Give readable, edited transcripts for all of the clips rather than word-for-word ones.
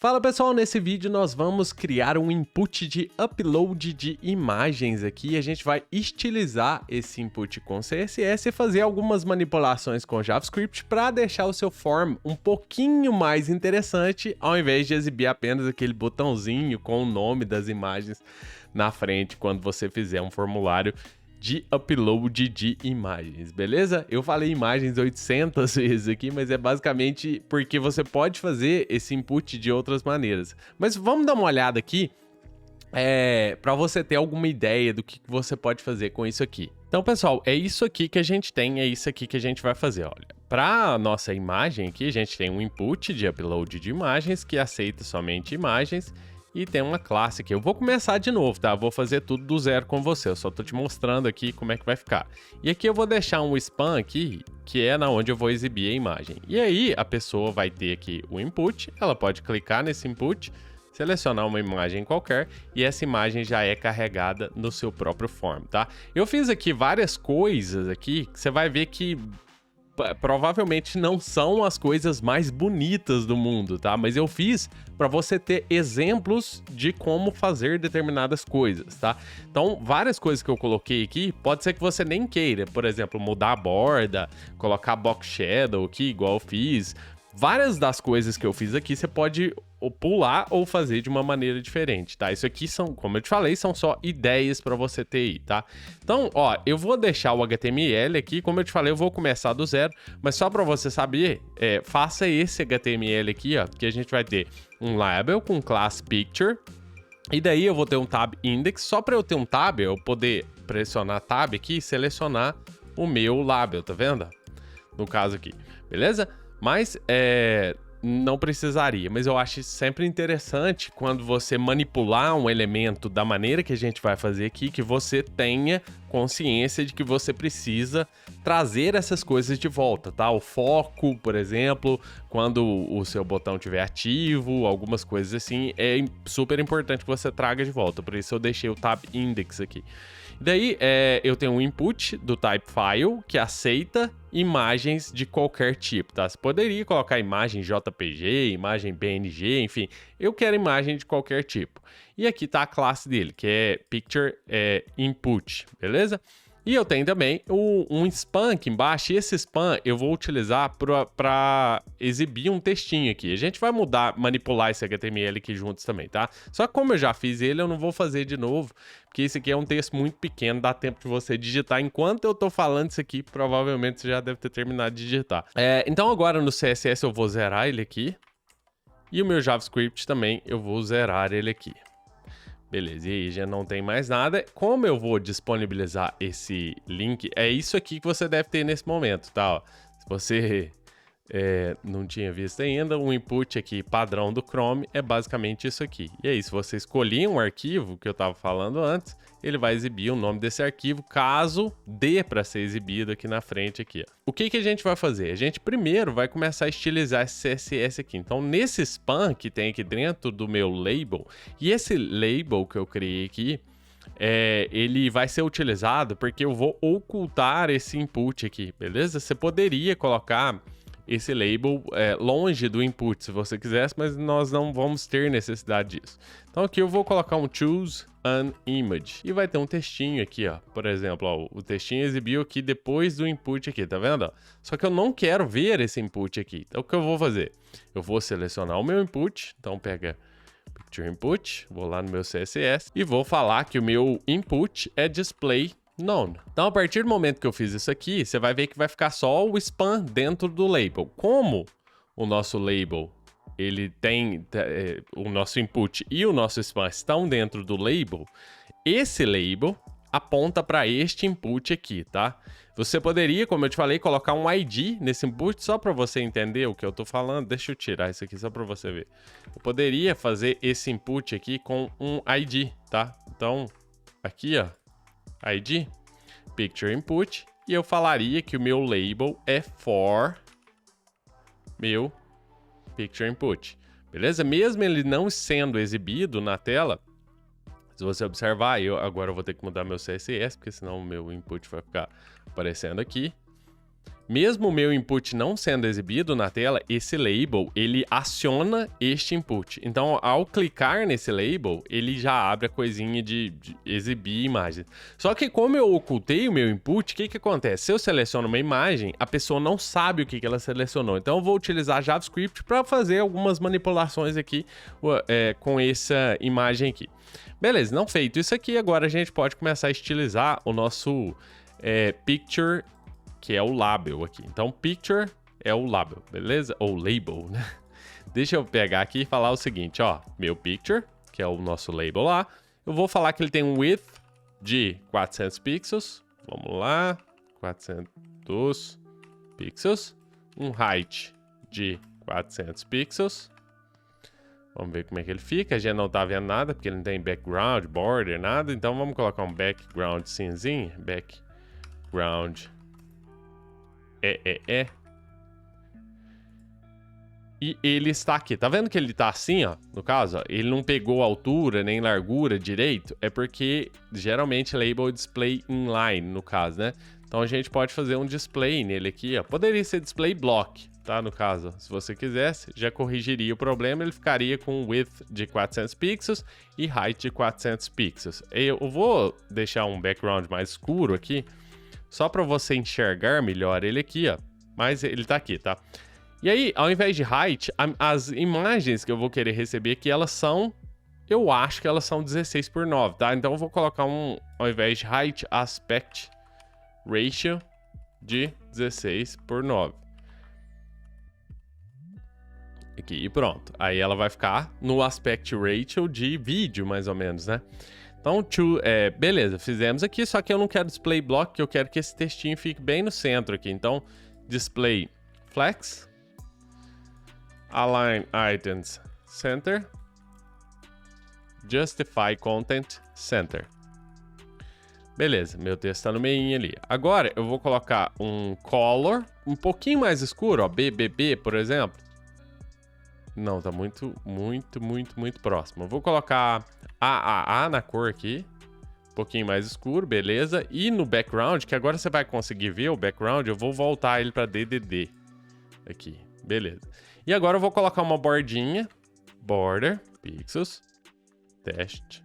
Fala pessoal, nesse vídeo nós vamos criar um input de upload de imagens aqui. A gente vai estilizar esse input com CSS e fazer algumas manipulações com JavaScript para deixar o seu form um pouquinho mais interessante, ao invés de exibir apenas aquele botãozinho com o nome das imagens na frente quando você fizer um formulário de upload de imagens, beleza? Eu falei imagens 800 vezes aqui, mas é basicamente porque você pode fazer esse input de outras maneiras. Mas vamos dar uma olhada aqui, para você ter alguma ideia do que você pode fazer com isso aqui. Então, pessoal, é isso aqui que a gente tem, é isso aqui que a gente vai fazer, olha. Para a nossa imagem aqui, a gente tem um input de upload de imagens que aceita somente imagens. E tem uma classe aqui. Eu vou começar de novo, tá? Vou fazer tudo do zero com você. Eu só tô te mostrando aqui como é que vai ficar. E aqui eu vou deixar um span aqui, que é na onde eu vou exibir a imagem. E aí a pessoa vai ter aqui o input. Ela pode clicar nesse input, selecionar uma imagem qualquer e essa imagem já é carregada no seu próprio form, tá? Eu fiz aqui várias coisas aqui que você vai ver que provavelmente não são as coisas mais bonitas do mundo, tá? Mas eu fiz para você ter exemplos de como fazer determinadas coisas, tá? Então, várias coisas que eu coloquei aqui, pode ser que você nem queira, por exemplo, mudar a borda, colocar box shadow aqui, igual eu fiz. Várias das coisas que eu fiz aqui, você pode pular ou fazer de uma maneira diferente, tá? Isso aqui são, como eu te falei, são só ideias para você ter aí, tá? Então, ó, eu vou deixar o HTML aqui, como eu te falei, eu vou começar do zero, mas só para você saber, faça esse HTML aqui, ó, que a gente vai ter um label com class picture, e daí eu vou ter um tab index, só para eu ter um tab, eu poder pressionar tab aqui e selecionar o meu label, tá vendo? No caso aqui, beleza? Mas, não precisaria, mas eu acho sempre interessante quando você manipular um elemento da maneira que a gente vai fazer aqui, que você tenha consciência de que você precisa trazer essas coisas de volta, tá? O foco, por exemplo, quando o seu botão estiver ativo, algumas coisas assim, é super importante que você traga de volta, por isso eu deixei o tab index aqui. Daí, eu tenho um input do type file que aceita imagens de qualquer tipo, tá? Você poderia colocar imagem JPG, imagem BNG, enfim. Eu quero imagem de qualquer tipo. E aqui tá a classe dele, que é Picture Input, beleza? E eu tenho também um span aqui embaixo, e esse span eu vou utilizar para exibir um textinho aqui. A gente vai manipular esse HTML aqui juntos também, tá? Só que como eu já fiz ele, eu não vou fazer de novo, porque esse aqui é um texto muito pequeno, dá tempo de você digitar. Enquanto eu tô falando isso aqui, provavelmente você já deve ter terminado de digitar. Então agora no CSS eu vou zerar ele aqui, e o meu JavaScript também eu vou zerar ele aqui. Beleza, e aí já não tem mais nada. Como eu vou disponibilizar esse link, é isso aqui que você deve ter nesse momento, tá? Ó, se você não tinha visto ainda, o input aqui padrão do Chrome é basicamente isso aqui. E aí, se você escolher um arquivo que eu estava falando antes, ele vai exibir o nome desse arquivo, caso dê para ser exibido aqui na frente aqui. Ó. O que que a gente vai fazer? A gente primeiro vai começar a estilizar esse CSS aqui. Então, nesse span que tem aqui dentro do meu label, e esse label que eu criei aqui, ele vai ser utilizado porque eu vou ocultar esse input aqui, beleza? Você poderia colocar esse label longe do input, se você quisesse, mas nós não vamos ter necessidade disso. Então aqui eu vou colocar um choose an image e vai ter um textinho aqui, ó. Por exemplo, ó, o textinho exibiu aqui depois do input aqui, tá vendo? Ó? Só que eu não quero ver esse input aqui. Então o que eu vou fazer? Eu vou selecionar o meu input, então pega Picture Input, vou lá no meu CSS e vou falar que o meu input é display none. Então, a partir do momento que eu fiz isso aqui, você vai ver que vai ficar só o span dentro do label. Como o nosso label, ele tem o nosso input e o nosso span estão dentro do label, esse label aponta para este input aqui, tá? Você poderia, como eu te falei, colocar um ID nesse input só para você entender o que eu tô falando. Deixa eu tirar isso aqui só para você ver. Eu poderia fazer esse input aqui com um ID, tá? Então, aqui, ó, ID, Picture Input, e eu falaria que o meu label é for meu Picture Input, beleza? Mesmo ele não sendo exibido na tela, se você observar, agora eu vou ter que mudar meu CSS, porque senão o meu input vai ficar aparecendo aqui. mesmo o meu input não sendo exibido na tela, esse label, ele aciona este input. Então, ao clicar nesse label, ele já abre a coisinha de exibir imagens. Só que como eu ocultei o meu input, o que acontece? Se eu seleciono uma imagem, a pessoa não sabe o que ela selecionou. Então, eu vou utilizar JavaScript para fazer algumas manipulações aqui com essa imagem aqui. Beleza, não feito isso aqui, agora a gente pode começar a estilizar o nosso picture, que é o label aqui. Então, picture é o label, beleza? Ou label, né? Deixa eu pegar aqui e falar o seguinte, ó. Meu picture, que é o nosso label lá. Eu vou falar que ele tem um width de 400 pixels. Vamos lá. 400 pixels. Um height de 400 pixels. Vamos ver como é que ele fica. A gente não tá vendo nada, porque ele não tem background, border, nada. Então, vamos colocar um background cinzinho. Background E ele está aqui. Tá vendo que ele tá assim, ó? No caso, ó, ele não pegou altura nem largura direito. É porque, geralmente, label display inline, no caso, né? Então, a gente pode fazer um display nele aqui, ó. Poderia ser display block, tá? No caso, se você quisesse, já corrigiria o problema. Ele ficaria com width de 400 pixels e height de 400 pixels. Eu vou deixar um background mais escuro aqui, só para você enxergar melhor ele aqui, ó. Mas ele tá aqui, tá? E aí, ao invés de height, as imagens que eu vou querer receber aqui, elas são... Eu acho que elas são 16:9, tá? Então eu vou colocar ao invés de height, aspect ratio de 16:9. Aqui, e pronto. Aí ela vai ficar no aspect ratio de vídeo, mais ou menos, né? Então, beleza, fizemos aqui, só que eu não quero display block, eu quero que esse textinho fique bem no centro aqui. Então, display flex, align items center, justify content center. Beleza, meu texto está no meio ali. Agora, eu vou colocar um color um pouquinho mais escuro, ó, BBB, por exemplo. Não, tá muito próximo. Eu vou colocar AAA na cor aqui. Um pouquinho mais escuro, beleza. E no background, que agora você vai conseguir ver o background, eu vou voltar ele para DDD. Aqui, beleza. E agora eu vou colocar uma bordinha. Border, pixels, teste.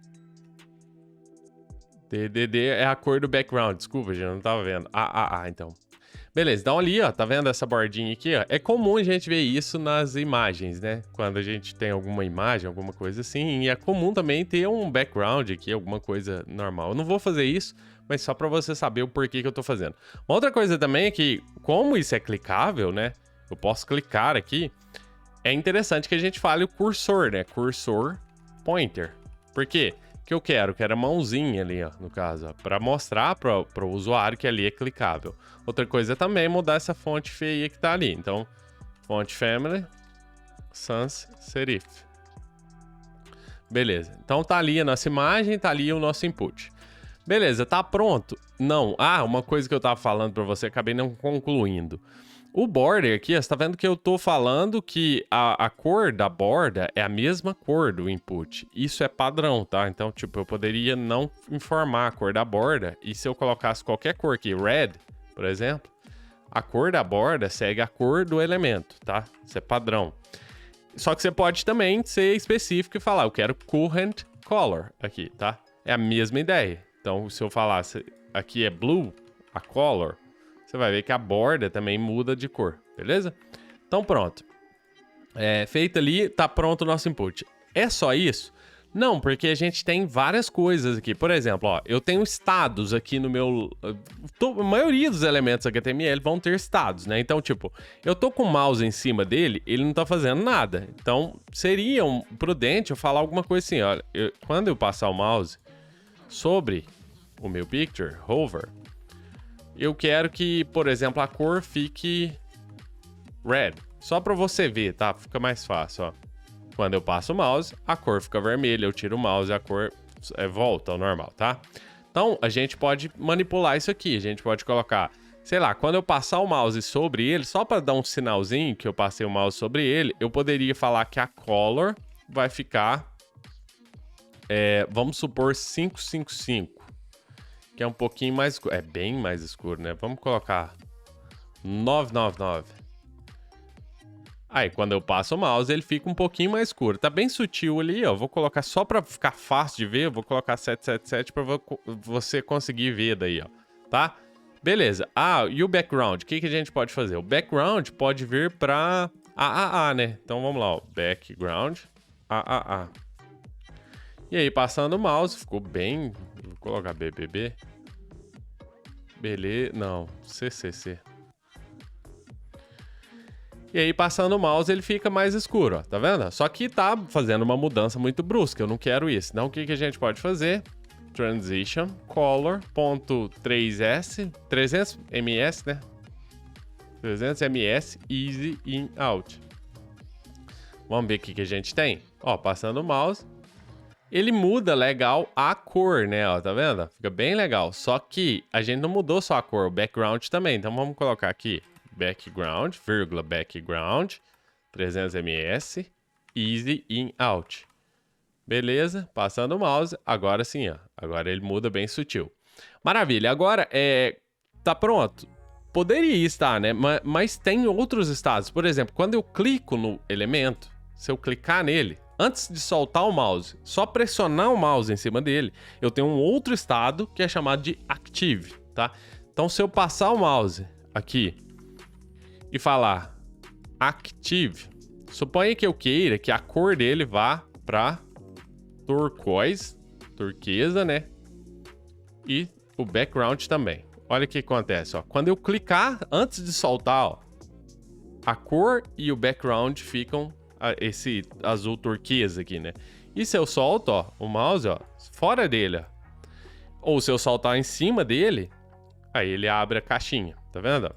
DDD é a cor do background. Desculpa, gente, eu não tava vendo. AAA, então. Beleza, então ali, ó, tá vendo essa bordinha aqui, ó? É comum a gente ver isso nas imagens, né? Quando a gente tem alguma imagem, alguma coisa assim. E é comum também ter um background aqui, alguma coisa normal. Eu não vou fazer isso, mas só pra você saber o porquê que eu tô fazendo. Uma outra coisa também é que, como isso é clicável, né? Eu posso clicar aqui. É interessante que a gente fale o cursor, né? Cursor pointer. Por quê? Que eu quero a mãozinha ali, ó, no caso, ó, para mostrar para o usuário que ali é clicável. Outra coisa também é mudar essa fonte feia que tá ali. Então, fonte family, sans serif. Beleza. Então tá ali a nossa imagem, tá ali o nosso input. Beleza, tá pronto? Não. Ah, uma coisa que eu tava falando para você, acabei não concluindo. O border aqui, você tá vendo que eu tô falando que a cor da borda é a mesma cor do input. Isso é padrão, tá? Então, tipo, eu poderia não informar a cor da borda. E se eu colocasse qualquer cor aqui, red, por exemplo, a cor da borda segue a cor do elemento, tá? Isso é padrão. Só que você pode também ser específico e falar, eu quero current color aqui, tá? É a mesma ideia. Então, se eu falasse aqui é blue, a color, você vai ver que a borda também muda de cor, beleza? Então pronto. Feito ali, tá pronto o nosso input. É só isso? Não, porque a gente tem várias coisas aqui. Por exemplo, ó, eu tenho estados aqui no meu... A maioria dos elementos HTML vão ter estados, né? Então, tipo, eu tô com o mouse em cima dele, ele não tá fazendo nada. Então, seria prudente eu falar alguma coisa assim, olha, quando eu passar o mouse sobre o meu picture, hover, eu quero que, por exemplo, a cor fique red. Só para você ver, tá? Fica mais fácil, ó. Quando eu passo o mouse, a cor fica vermelha. Eu tiro o mouse e a cor volta ao normal, tá? Então, a gente pode manipular isso aqui. A gente pode colocar, sei lá, quando eu passar o mouse sobre ele, só para dar um sinalzinho que eu passei o mouse sobre ele, eu poderia falar que a color vai ficar, vamos supor, 555. Que é um pouquinho mais escuro. É bem mais escuro, né? Vamos colocar 999. Aí, quando eu passo o mouse, ele fica um pouquinho mais escuro. Tá bem sutil ali, ó. Vou colocar só pra ficar fácil de ver. Eu vou colocar 777 pra você conseguir ver daí, ó. Tá? Beleza. Ah, e o background? O que a gente pode fazer? O background pode vir pra AAA, né? Então, vamos lá, ó. Background, AAA. E aí, passando o mouse, ficou bem... Vou colocar BBB. Beleza. Não, CCC. E aí, passando o mouse, ele fica mais escuro, ó. Tá vendo? Só que tá fazendo uma mudança muito brusca. Eu não quero isso. Então, o que a gente pode fazer? Transition, color.3S, 300 ms, né? 300 ms, easy in, out. Vamos ver o que a gente tem. Ó, passando o mouse. Ele muda legal a cor, né? Ó, tá vendo? Fica bem legal. Só que a gente não mudou só a cor, o background também. Então, vamos colocar aqui. Background, vírgula, background, 300 ms, easy in, out. Beleza, passando o mouse, agora sim, ó. Agora ele muda bem sutil. Maravilha, agora tá pronto. Poderia estar, né? Mas tem outros estados. Por exemplo, quando eu clico no elemento, se eu clicar nele, antes de soltar o mouse, só pressionar o mouse em cima dele, eu tenho um outro estado que é chamado de active, tá? Então, se eu passar o mouse aqui e falar active, suponha que eu queira que a cor dele vá para turquesa, né? E o background também. Olha o que acontece, ó. Quando eu clicar, antes de soltar, ó, a cor e o background ficam esse azul turquesa aqui, né? E se eu solto, ó, o mouse, ó, fora dele, ó, ou se eu soltar em cima dele, aí ele abre a caixinha, tá vendo?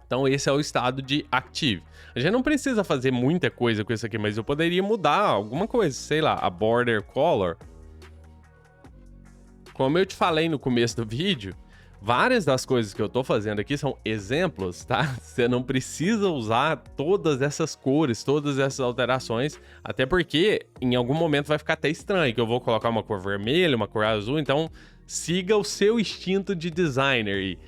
Então esse é o estado de active. A gente não precisa fazer muita coisa com isso aqui, mas eu poderia mudar alguma coisa, sei lá, a border color. Como eu te falei no começo do vídeo, várias das coisas que eu tô fazendo aqui são exemplos, tá? Você não precisa usar todas essas cores, todas essas alterações, até porque em algum momento vai ficar até estranho, que eu vou colocar uma cor vermelha, uma cor azul, então siga o seu instinto de designer e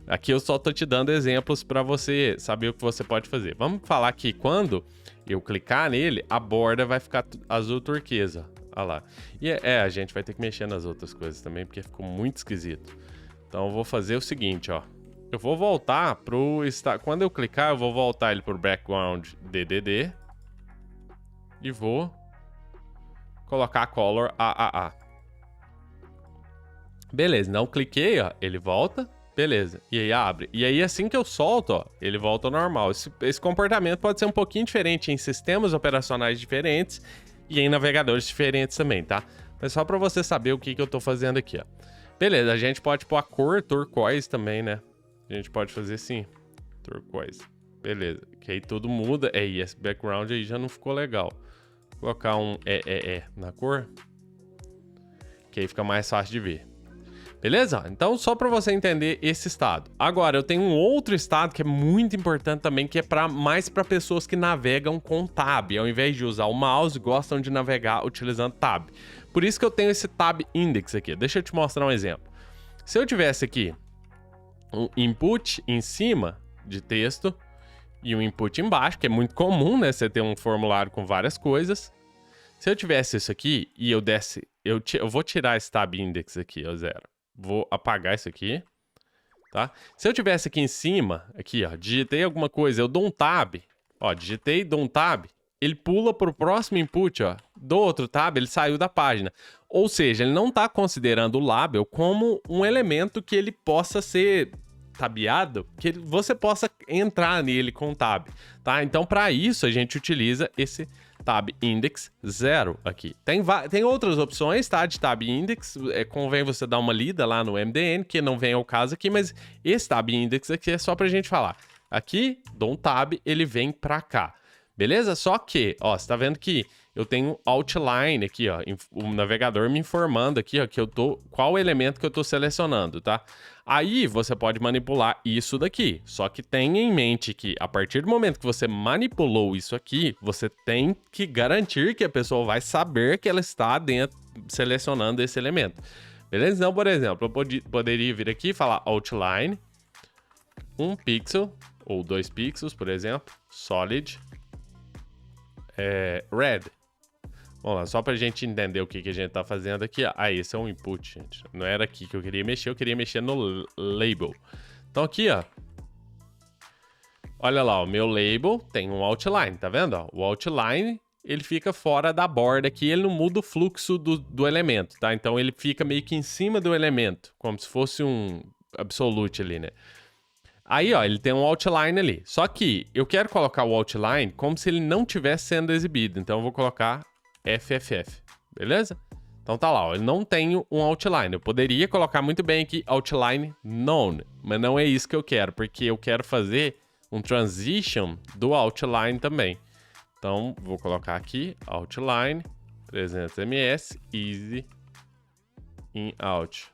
aqui eu só tô te dando exemplos para você saber o que você pode fazer. Vamos falar que quando eu clicar nele, a borda vai ficar azul turquesa. Olha lá. E a gente vai ter que mexer nas outras coisas também, porque ficou muito esquisito. Então eu vou fazer o seguinte, ó. Eu vou voltar pro... Quando eu clicar, eu vou voltar ele pro background DDD. E vou colocar a color AAA. Beleza, então cliquei, ó. Ele volta. Beleza, e aí abre. E aí assim que eu solto, ó, ele volta ao normal. Esse comportamento pode ser um pouquinho diferente em sistemas operacionais diferentes e em navegadores diferentes também, tá? Mas só para você saber o que eu tô fazendo aqui, ó. Beleza, a gente pode pôr a cor turquoise também, né? A gente pode fazer assim, turquoise. Beleza, que aí tudo muda. E esse background aí já não ficou legal. Vou colocar um na cor, que aí fica mais fácil de ver. Beleza? Então, só para você entender esse estado. Agora, eu tenho um outro estado que é muito importante também, que é mais para pessoas que navegam com tab. Ao invés de usar o mouse, gostam de navegar utilizando tab. Por isso que eu tenho esse tab index aqui. Deixa eu te mostrar um exemplo. Se eu tivesse aqui um input em cima de texto e um input embaixo, que é muito comum, né? Você ter um formulário com várias coisas. Se eu tivesse isso aqui e eu desse... Eu vou tirar esse tab index aqui, ó, 0. Vou apagar isso aqui, tá? Se eu tivesse aqui em cima, aqui, ó, digitei alguma coisa, eu dou um tab, ó, digitei, dou um tab, ele pula pro próximo input, ó, do outro tab, ele saiu da página. Ou seja, ele não tá considerando o label como um elemento que ele possa ser tabeado, que você possa entrar nele com tab, tá? Então, para isso, a gente utiliza esse tab index 0 aqui. Tem outras opções, tá? De tab index, convém você dar uma lida lá no MDN, que não vem ao caso aqui, mas esse tab index aqui é só pra gente falar. Aqui, dou um tab, ele vem pra cá. Beleza? Só que, ó, você tá vendo que eu tenho outline aqui, ó, o navegador me informando aqui, ó, que eu tô, qual elemento que eu tô selecionando, tá? Aí você pode manipular isso daqui, só que tenha em mente que a partir do momento que você manipulou isso aqui, você tem que garantir que a pessoa vai saber que ela está dentro, selecionando esse elemento. Beleza? Então, por exemplo, eu poderia vir aqui e falar outline, 1 pixel, ou 2 pixels, por exemplo, solid, red. Vamos lá, só pra gente entender o que a gente tá fazendo aqui. Ah, esse é um input, gente. Não era aqui que eu queria mexer no label. Então aqui, ó. Olha lá, o meu label tem um outline, tá vendo? Ó, o outline, ele fica fora da borda aqui, ele não muda o fluxo do elemento, tá? Então ele fica meio que em cima do elemento, como se fosse um absolute ali, né? Aí, ó, ele tem um outline ali. Só que eu quero colocar o outline como se ele não estivesse sendo exibido. Então eu vou colocar FFF, beleza? Então tá lá, ó, eu não tenho um outline. Eu poderia colocar muito bem aqui outline none, mas não é isso que eu quero, porque eu quero fazer um transition do outline também. Então vou colocar aqui outline 300 ms easy in out.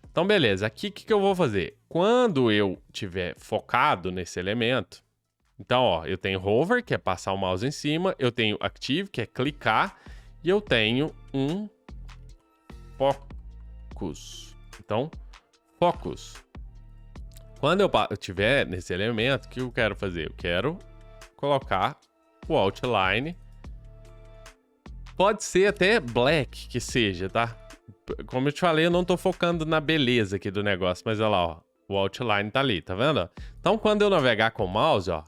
Então, beleza. Aqui, o que eu vou fazer? Quando eu tiver focado nesse elemento, então, ó, eu tenho hover, que é passar o mouse em cima, eu tenho active, que é clicar, e eu tenho um focus. Então, focus. Quando eu tiver nesse elemento, o que eu quero fazer? Eu quero colocar o outline. Pode ser até black que seja, tá? Como eu te falei, eu não tô focando na beleza aqui do negócio, mas olha lá, ó, o outline tá ali, tá vendo? Então, quando eu navegar com o mouse, ó,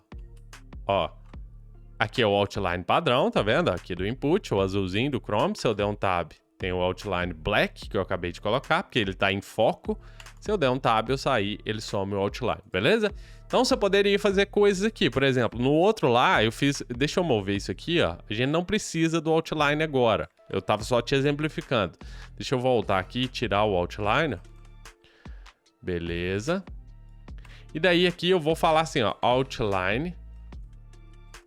aqui é o outline padrão, tá vendo? Aqui do input, o azulzinho do Chrome, se eu der um tab, tem o outline black, que eu acabei de colocar, porque ele tá em foco. Se eu der um tab, eu sair, ele some o outline, beleza? Então, você poderia fazer coisas aqui, por exemplo, no outro lá, eu fiz, deixa eu mover isso aqui, ó, a gente não precisa do outline agora. Eu tava só te exemplificando. Deixa eu voltar aqui e tirar o outline. Beleza. E daí aqui eu vou falar assim, ó, outline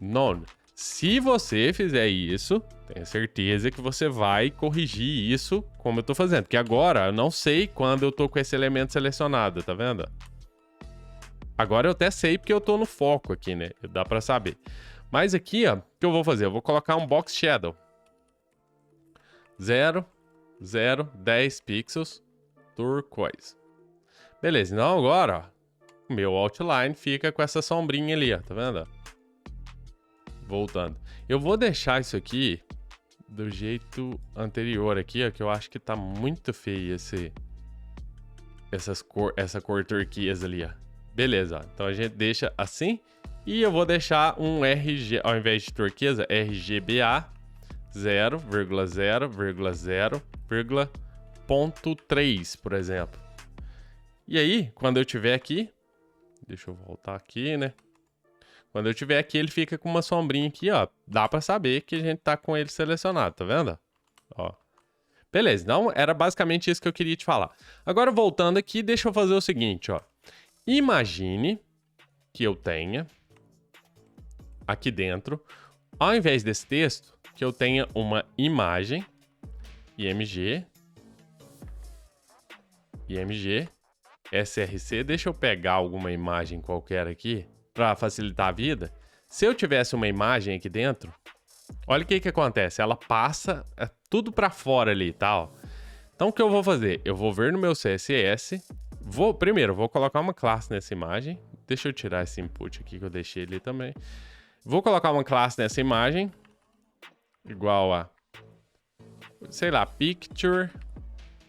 none. Se você fizer isso, tenho certeza que você vai corrigir isso como eu tô fazendo. Porque agora eu não sei quando eu tô com esse elemento selecionado, tá vendo? Agora eu até sei porque eu tô no foco aqui, né? Dá pra saber. Mas aqui, ó, o que eu vou fazer? Eu vou colocar um box shadow. 0, 0, 10 pixels, turquoise. Beleza, então agora, ó, o meu outline fica com essa sombrinha ali, ó, tá vendo? Voltando. Eu vou deixar isso aqui do jeito anterior aqui, ó, que eu acho que tá muito feio essa cor turquesa ali, ó. Beleza, ó, então a gente deixa assim e eu vou deixar um RG, ao invés de turquesa, RGBA 0,0,0,3, por exemplo. E aí, quando eu tiver aqui, deixa eu voltar aqui, né? Quando eu tiver aqui, ele fica com uma sombrinha aqui, ó. Dá pra saber que a gente tá com ele selecionado, tá vendo? Ó. Beleza, então era basicamente isso que eu queria te falar. Agora, voltando aqui, deixa eu fazer o seguinte, ó. Imagine que eu tenha aqui dentro, ao invés desse texto, que eu tenha uma imagem, IMG, SRC. Deixa eu pegar alguma imagem qualquer aqui para facilitar a vida. Se eu tivesse uma imagem aqui dentro, olha o que acontece. Ela passa tudo para fora ali, tá? Ó. Então o que eu vou fazer? Eu vou ver no meu CSS. Primeiro, vou colocar uma classe nessa imagem. Deixa eu tirar esse input aqui que eu deixei ali também. Vou colocar uma classe nessa imagem. Igual a, sei lá, picture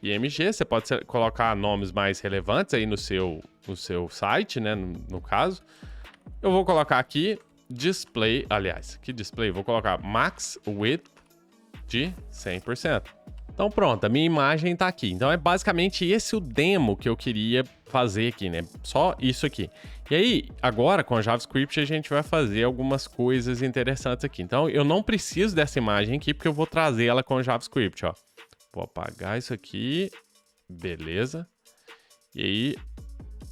img. Você pode colocar nomes mais relevantes aí no seu site, né? No caso. Eu vou colocar aqui display, aliás, que display? Vou colocar max width de 100%. Então pronto, a minha imagem tá aqui. Então é basicamente esse o demo que eu queria fazer aqui, né? Só isso aqui. E aí, agora com a JavaScript a gente vai fazer algumas coisas interessantes aqui. Então eu não preciso dessa imagem aqui porque eu vou trazer ela com o JavaScript, ó. Vou apagar isso aqui. Beleza. E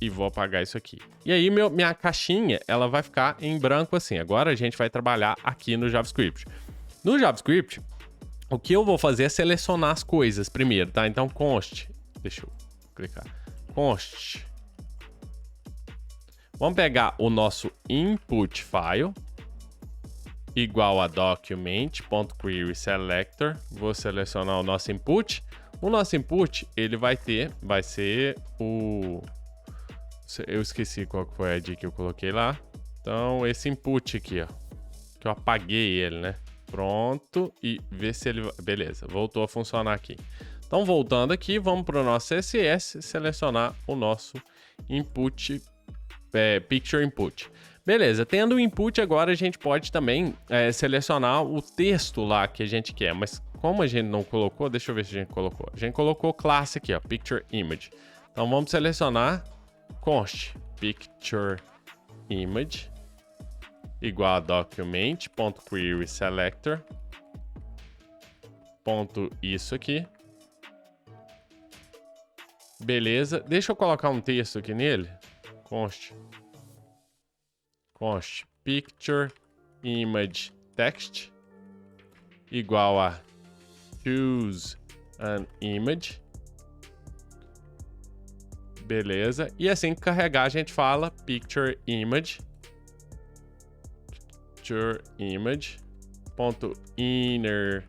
vou apagar isso aqui. E aí minha caixinha, ela vai ficar em branco assim. Agora a gente vai trabalhar aqui no JavaScript. No JavaScript, o que eu vou fazer é selecionar as coisas primeiro, tá? Então, const. Deixa eu clicar. Const. Vamos pegar o nosso input file. Igual a document.querySelector. Vou selecionar o nosso input. O nosso input, ele vai ser o Eu esqueci qual que foi a ID que eu coloquei lá. Então, esse input aqui, ó. Que eu apaguei ele, né? Pronto. E ver se ele... Beleza, voltou a funcionar aqui. Então, voltando aqui, vamos para o nosso CSS, selecionar o nosso input, picture input. Beleza, tendo o input, agora a gente pode também selecionar o texto lá que a gente quer. Mas como a gente não colocou, deixa eu ver se a gente colocou. A gente colocou classe aqui, ó, picture image. Então, vamos selecionar const picture image igual a document.query selector ponto isso aqui. Beleza, deixa eu colocar um texto aqui nele. Const picture image text igual a choose an image. Beleza, e assim que carregar a gente fala picture image ponto inner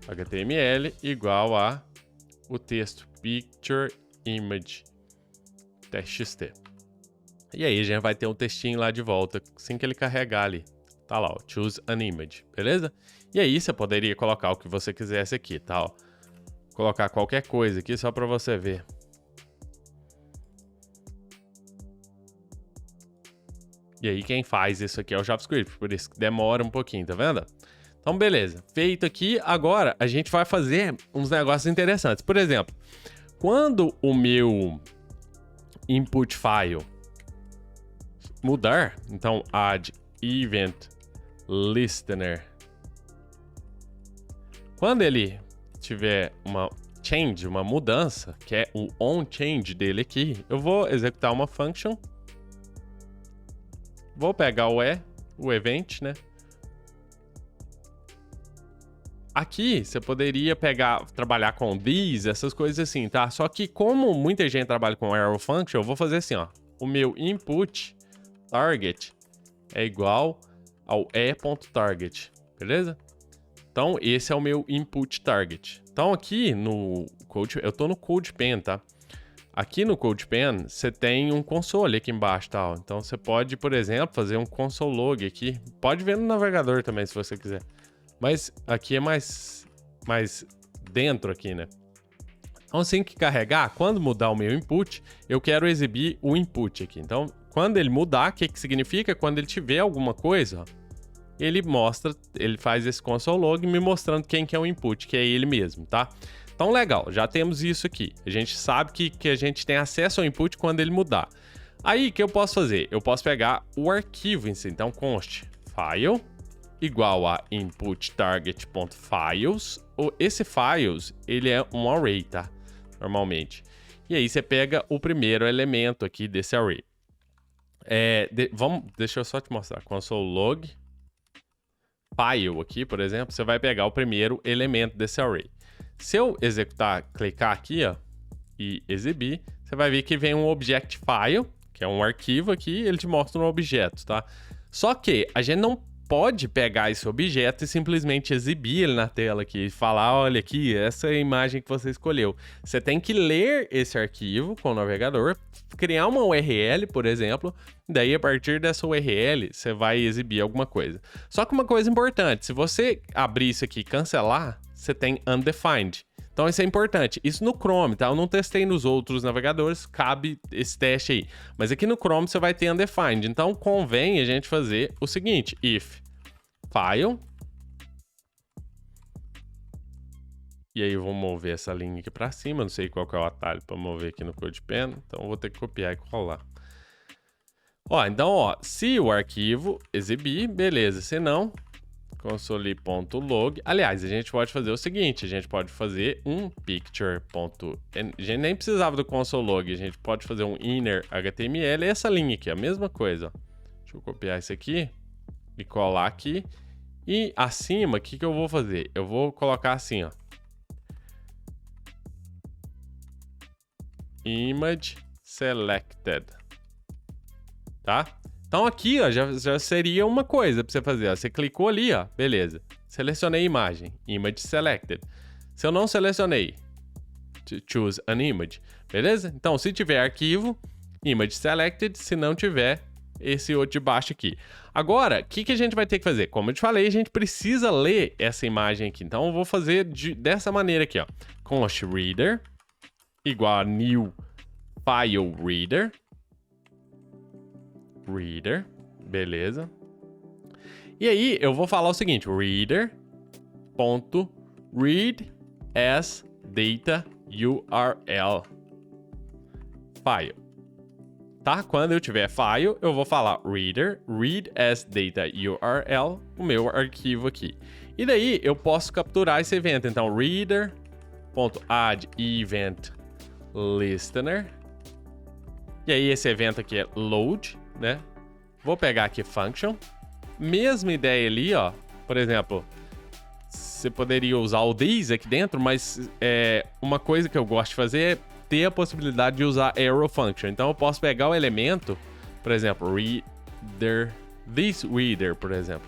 HTML igual a o texto picture image txt. E aí a gente vai ter um textinho lá de volta assim que ele carregar ali. Tá lá, ó, choose an image, beleza? E aí você poderia colocar o que você quisesse aqui, tá? Ó. Colocar qualquer coisa aqui só para você ver. E aí quem faz isso aqui é o JavaScript, por isso que demora um pouquinho, tá vendo? Então, beleza. Feito aqui, agora a gente vai fazer uns negócios interessantes. Por exemplo, quando o meu input file mudar, então add event listener. Quando ele tiver uma change, uma mudança, que é o onChange dele aqui, eu vou executar uma function. Vou pegar o event, né? Aqui você poderia trabalhar com these, essas coisas assim, tá? Só que como muita gente trabalha com arrow function, eu vou fazer assim, ó. O meu input target é igual ao e.target, beleza? Então, esse é o meu input target. Então, aqui no Code, eu tô no CodePen, tá? Aqui no CodePen, você tem um console aqui embaixo, tá? Então, você pode, por exemplo, fazer um console log aqui. Pode ver no navegador também, se você quiser. Mas aqui é mais dentro aqui, né? Então, assim que carregar, quando mudar o meu input, eu quero exibir o input aqui. Então, quando ele mudar, o que significa? Quando ele tiver alguma coisa, ó, ele faz esse console log me mostrando quem que é o input, que é ele mesmo, tá? Então, legal, já temos isso aqui. A gente sabe que a gente tem acesso ao input quando ele mudar. Aí, o que eu posso fazer? Eu posso pegar o arquivo em si. Então, const file igual a input target.files. Esse files, ele é um array, tá? Normalmente. E aí, você pega o primeiro elemento aqui desse array. Deixa eu só te mostrar. Console log file aqui, por exemplo, você vai pegar o primeiro elemento desse array. Se eu clicar aqui, ó, e exibir, você vai ver que vem um object file, que é um arquivo aqui, ele te mostra um objeto, tá? Só que a gente não pode pegar esse objeto e simplesmente exibir ele na tela aqui e falar, olha aqui, essa é a imagem que você escolheu. Você tem que ler esse arquivo com o navegador, criar uma URL, por exemplo, daí a partir dessa URL você vai exibir alguma coisa. Só que uma coisa importante, se você abrir isso aqui e cancelar, você tem undefined. Então isso é importante. Isso no Chrome, tá? Eu não testei nos outros navegadores, cabe esse teste aí. Mas aqui no Chrome você vai ter undefined. Então convém a gente fazer o seguinte, if file. E aí eu vou mover essa linha aqui para cima, não sei qual que é o atalho para mover aqui no CodePen, então eu vou ter que copiar e colar. Ó, então, ó, se o arquivo exibir, beleza, se não, console.log. Aliás, a gente pode fazer o seguinte, a gente pode fazer um picture. A gente nem precisava do console log, a gente pode fazer um inner HTML, essa linha aqui, a mesma coisa. Ó. Deixa eu copiar isso aqui e colar aqui. E acima, o que eu vou fazer? Eu vou colocar assim, ó. Image selected. Tá? Então aqui, ó, já seria uma coisa para você fazer. Ó. Você clicou ali, ó, beleza. Selecionei a imagem, image selected. Se eu não selecionei, choose an image, beleza? Então, se tiver arquivo, image selected, se não tiver esse outro de baixo aqui. Agora, o que a gente vai ter que fazer? Como eu te falei, a gente precisa ler essa imagem aqui. Então, eu vou fazer dessa maneira aqui, ó. Const reader igual a new file reader. Reader, beleza. E aí, eu vou falar o seguinte, reader.read as data URL file. Tá? Quando eu tiver file, eu vou falar reader, read as data URL, o meu arquivo aqui. E daí, eu posso capturar esse evento. Então, reader.add event listener. E aí, esse evento aqui é load, né? Vou pegar aqui function. Mesma ideia ali, ó. Por exemplo, você poderia usar o this aqui dentro, mas uma coisa que eu gosto de fazer é ter a possibilidade de usar arrow function. Então eu posso pegar o elemento, por exemplo, reader, this reader, por exemplo.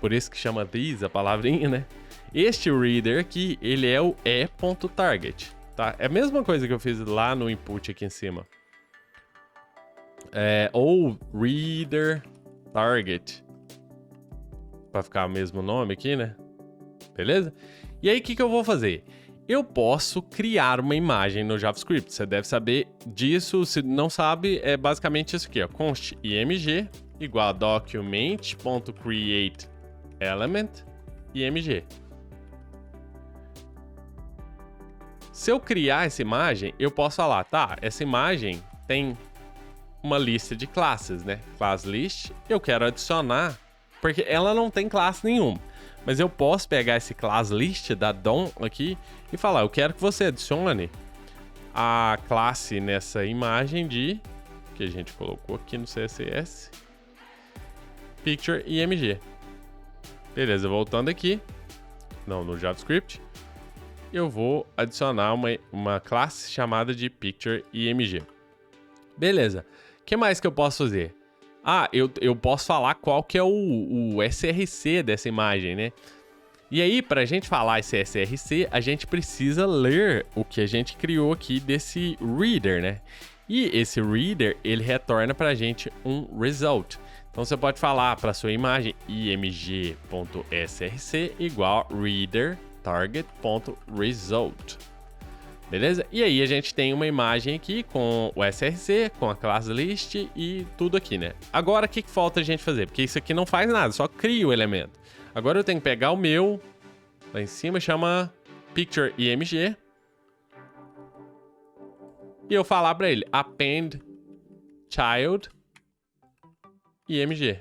Por isso que chama this, a palavrinha, né? Este reader aqui, ele é o e.target, tá? É a mesma coisa que eu fiz lá no input aqui em cima. Ou reader target, para ficar o mesmo nome aqui, né? Beleza? E aí, o que eu vou fazer? Eu posso criar uma imagem no JavaScript. Você deve saber disso. Se não sabe, é basicamente isso aqui, ó. Const img igual a document.createElement img. Se eu criar essa imagem, eu posso falar, tá, essa imagem tem uma lista de classes, né? Class list. Eu quero adicionar, porque ela não tem classe nenhuma. Mas eu posso pegar esse class list da DOM aqui e falar, eu quero que você adicione a classe nessa imagem de, que a gente colocou aqui no CSS, picture img. Beleza, voltando aqui, no JavaScript, eu vou adicionar uma classe chamada de picture img. Beleza, o que mais que eu posso fazer? Ah, eu posso falar qual que é o SRC dessa imagem, né? E aí, para a gente falar esse SRC, a gente precisa ler o que a gente criou aqui desse reader, né? E esse reader, ele retorna para a gente um result. Então, você pode falar para a sua imagem img.src igual reader target.result. Beleza? E aí a gente tem uma imagem aqui com o SRC, com a class list e tudo aqui, né? Agora, o que falta a gente fazer? Porque isso aqui não faz nada, só cria o elemento. Agora eu tenho que pegar o meu, lá em cima chama picture img, e eu falar para ele append child img.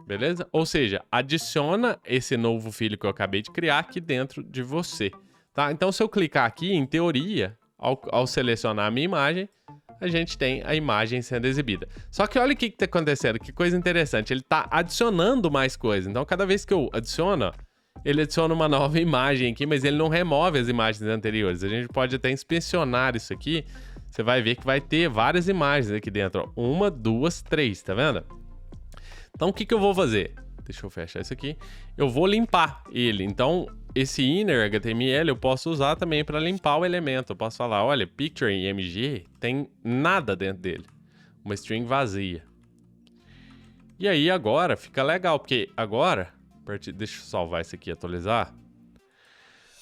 Beleza? Ou seja, adiciona esse novo filho que eu acabei de criar aqui dentro de você. Tá? Então, se eu clicar aqui, em teoria, ao selecionar a minha imagem, a gente tem a imagem sendo exibida. Só que olha o que está acontecendo, que coisa interessante. Ele está adicionando mais coisas. Então, cada vez que eu adiciono, ele adiciona uma nova imagem aqui, mas ele não remove as imagens anteriores. A gente pode até inspecionar isso aqui. Você vai ver que vai ter várias imagens aqui dentro. Ó. 1, 2, 3, tá vendo? Então, o que eu vou fazer? Deixa eu fechar isso aqui. Eu vou limpar ele. Então, esse inner HTML eu posso usar também para limpar o elemento. Eu posso falar, olha, picture img tem nada dentro dele. Uma string vazia. E aí agora fica legal, porque agora, deixa eu salvar isso aqui e atualizar.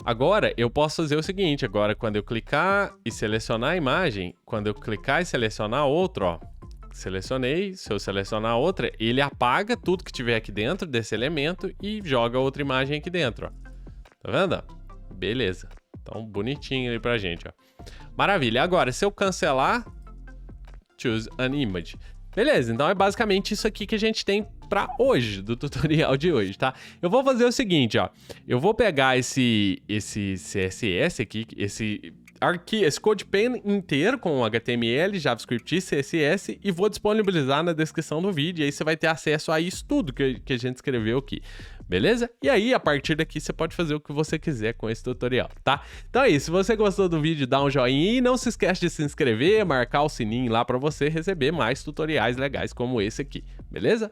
Agora eu posso fazer o seguinte, agora quando eu clicar e selecionar a imagem, quando eu clicar e selecionar outro, ó, selecionei, se eu selecionar outra, ele apaga tudo que tiver aqui dentro desse elemento e joga outra imagem aqui dentro, ó. Tá vendo? Beleza. Então, bonitinho aí pra gente, ó. Maravilha. Agora, se eu cancelar, choose an image. Beleza, então é basicamente isso aqui que a gente tem pra hoje, do tutorial de hoje, tá? Eu vou fazer o seguinte, ó. Eu vou pegar esse CSS aqui, esse CodePen inteiro com HTML, JavaScript e CSS e vou disponibilizar na descrição do vídeo. E aí você vai ter acesso a isso tudo que a gente escreveu aqui, beleza? E aí, a partir daqui, você pode fazer o que você quiser com esse tutorial, tá? Então é isso. Se você gostou do vídeo, dá um joinha e não se esquece de se inscrever, marcar o sininho lá para você receber mais tutoriais legais como esse aqui, beleza?